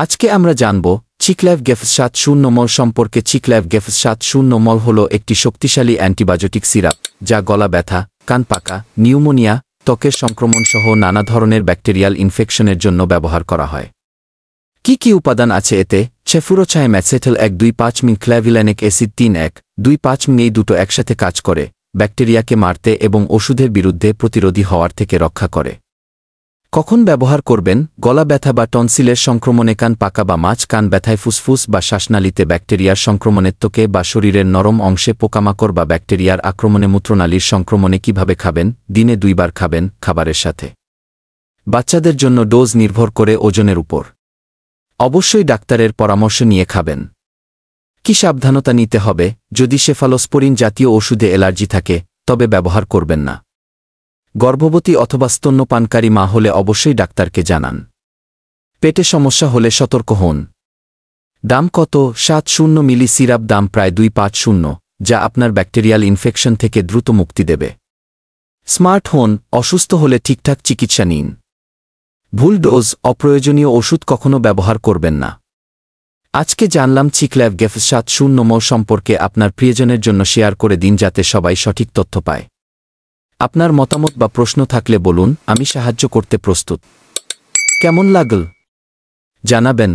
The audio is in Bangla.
আজকে আমরা জানব চিকল্যাভ গেফ 70 মল সম্পর্কে। চিকল্যাভ গেফ 70 মল হল একটি শক্তিশালী অ্যান্টিবায়োটিক সিরাপ যা গলা ব্যথা, কান পাকা, নিউমোনিয়া, ত্বকের সংক্রমণ সহ নানা ধরনের ব্যাকটেরিয়াল ইনফেকশনের জন্য ব্যবহার করা হয়। কি কি উপাদান আছে এতে? চেফুরোচাইম অ্যাসেটল 1-2-5 মিন, ক্ল্যাভিল্যানিক অ্যাসিড 3-1-2-5 মিন। এই দুটো একসাথে কাজ করে ব্যাকটেরিয়াকে মারতে এবং ওষুধের বিরুদ্ধে প্রতিরোধী হওয়ার থেকে রক্ষা করে। কখন ব্যবহার করবেন? গলা ব্যথা বা টনসিলের সংক্রমণে, কান পাকা বা মাছ, কান ব্যথায়, ফুসফুস বা শ্বাসনালীতে ব্যাকটেরিয়ার সংক্রমণের ত্বকে বা শরীরের নরম অংশে পোকামাকড় বা ব্যাকটেরিয়ার আক্রমণে, মূত্রনালীর সংক্রমণে। কিভাবে খাবেন? দিনে 2 বার খাবেন, খাবারের সাথে। বাচ্চাদের জন্য ডোজ নির্ভর করে ওজনের উপর। অবশ্যই ডাক্তারের পরামর্শ নিয়ে খাবেন। কি সাবধানতা নিতে হবে? যদি সেফালোস্পোরিন জাতীয় ওষুধে অ্যালার্জি থাকে তবে ব্যবহার করবেন না। গর্ভবতী অথবা স্তন্যপানকারী মা হলে অবশ্যই ডাক্তারকে জানান। পেটে সমস্যা হলে সতর্ক হন। দাম কত? 70 মিলি সিরাপ দাম প্রায় 250, যা আপনার ব্যাকটেরিয়াল ইনফেকশন থেকে দ্রুত মুক্তি দেবে। স্মার্ট হন, অসুস্থ হলে ঠিকঠাক চিকিৎসা নিন। ভুল ডোজ, অপ্রয়োজনীয় ওষুধ কখনো ব্যবহার করবেন না। আজকে জানলাম চিকল্যাভ গেফ 70 মল সম্পর্কে। আপনার প্রিয়জনের জন্য শেয়ার করে দিন যাতে সবাই সঠিক তথ্য পায়। আপনার মতামত বা প্রশ্ন থাকলে বলুন, আমি সাহায্য করতে প্রস্তুত। কেমন লাগল জানাবেন।